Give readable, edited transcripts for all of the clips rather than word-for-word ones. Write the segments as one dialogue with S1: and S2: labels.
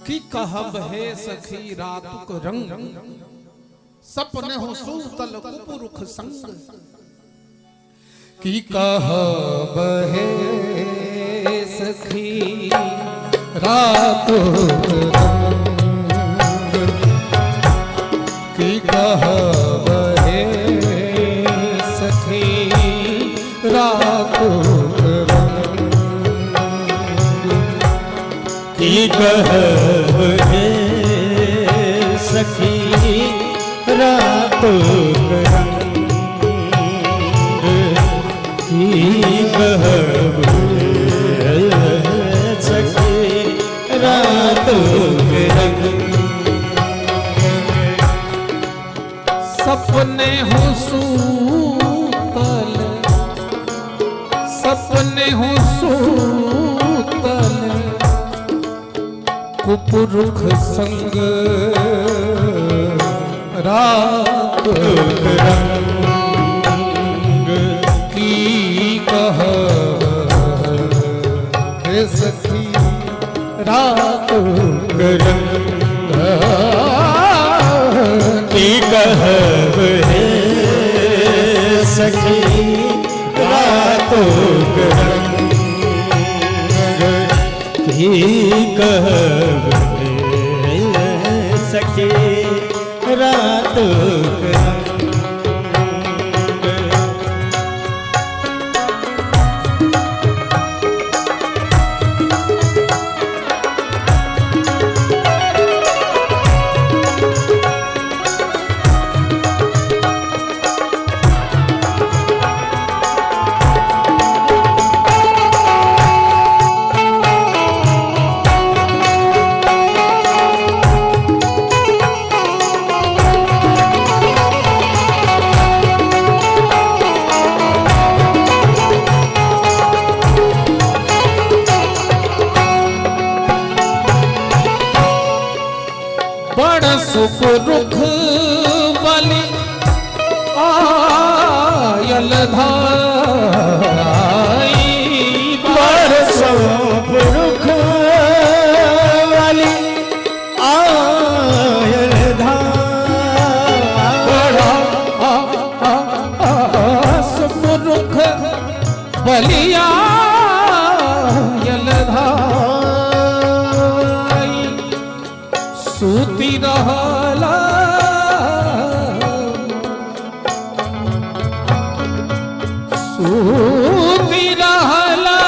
S1: की कहब है सखी रातुक रंग, सपने हो सूतल कुपुरुख संग।
S2: की कहब है सखी रातुक रंग, की कहब है सखी रातुक रंग,
S3: की कहब है सखी रातुक रंग, की कहब है सखी रातुक रंग।
S1: सपने हो सूतल, सपने हो सूतल
S2: कुपुरुख संग रातुक रंग, की कहब है सखी रातुक रंग,
S3: की कहब है सखी रातुक रंग, की कहब है सखी रातुक रंग।
S1: सुपुरुख बलि आयल धाई,
S3: सुपुरुख बलि आयल धाई,
S1: सुपुरुख बलि आयल धाई, सूती रहला सूती रहला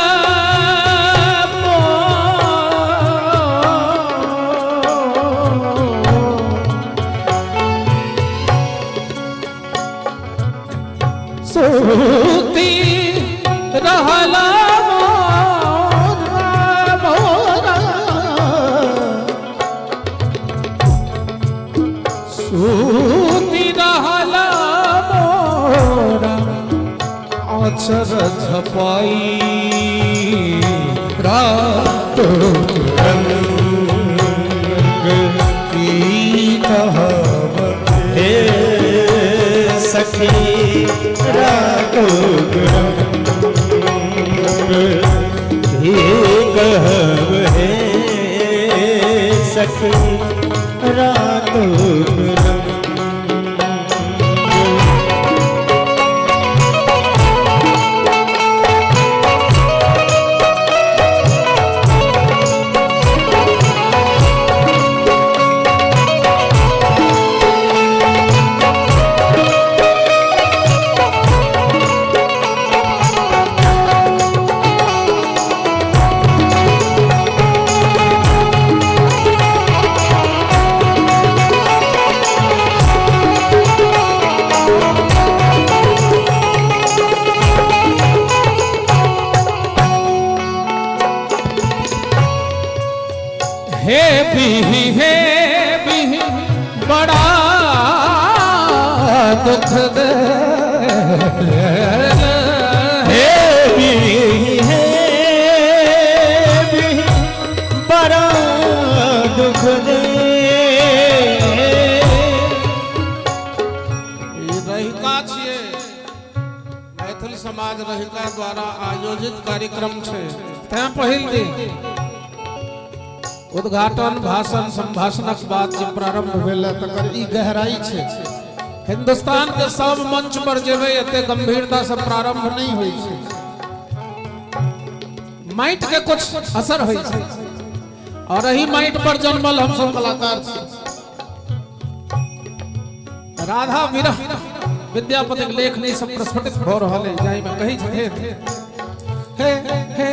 S1: सूती रहला सूती रहला मोरा,
S2: आचर झपाई रातुक रंग, की कहब
S3: हे सखी रातुक रंग, की कहब है सखी रातुक रंग।
S1: है भी बड़ा दुख दे
S3: हे भी है भी बड़ा दुख दे।
S1: रहिका छिए मैथिल समाज रहिका द्वारा आयोजित कार्यक्रम छे। तैं पहिल दिन उद्घाटन भाषण संभाषणक बाद जे प्रारंभ भेल तकर ई गहराई छे। हिंदुस्तान के सब मंच पर जेबे एते गंभीरता से प्रारंभ नहीं होई छे। माइट के कुछ असर होई छे और यही माइट पर जन्मल हम सब कलाकार छी। राधा विरह विद्यापति के लेख नहीं सब प्रस्फुटित हो रहा है जाई में कही छथे हे हे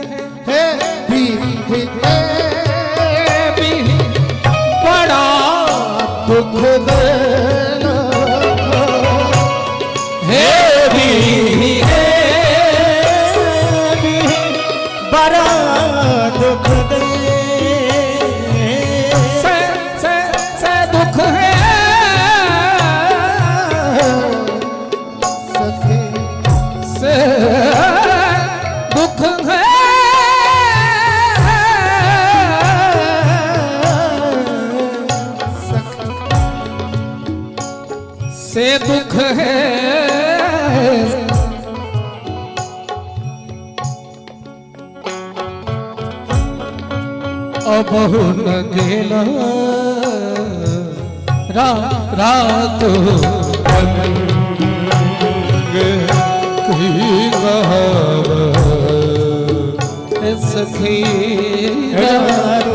S1: हे भी बड़ा दुख देना
S3: हे भी है भी बड़ा दुख दे।
S1: से दुख है
S2: सखी
S1: से दुख है से दुख है
S2: अब न गेला रात की कहब सखी
S3: रात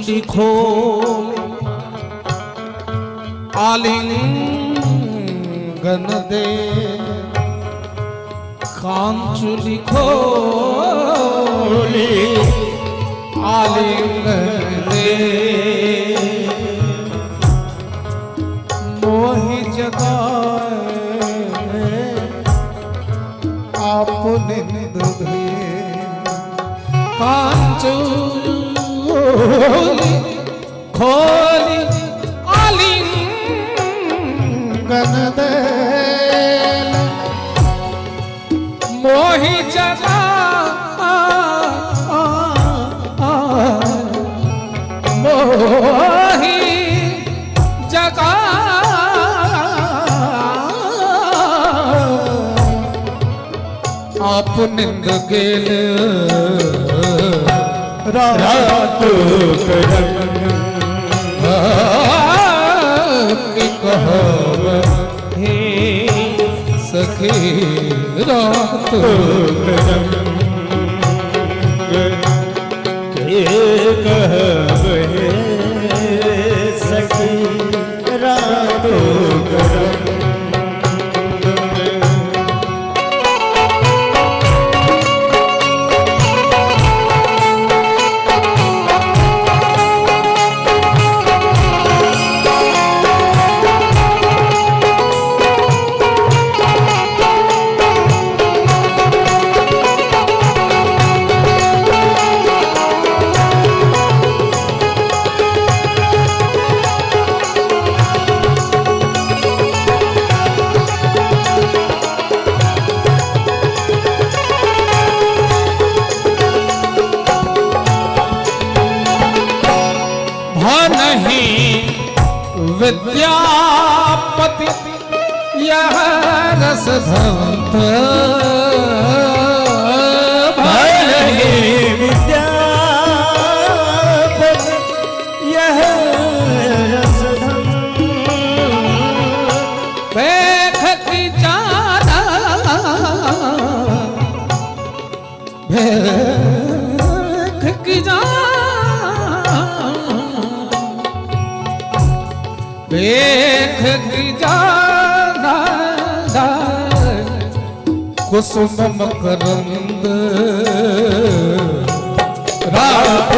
S1: लिखो आलिंगन दे कांचु लिखो आलिंगन दे मोहि जगाए आपने दुधे कांचु खोली आलिंगन दे मोहि जगा मोहि जगा आप निंद गेल
S3: रात
S2: की कहब
S3: हे
S2: सखी रात
S3: के कहब हे सखी रात
S2: रसधंत
S3: भले विद्यापति यह रसधन
S2: पेख की जाना भेख की जाना भेख की जाना कुसुम मकरंद रात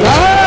S2: रात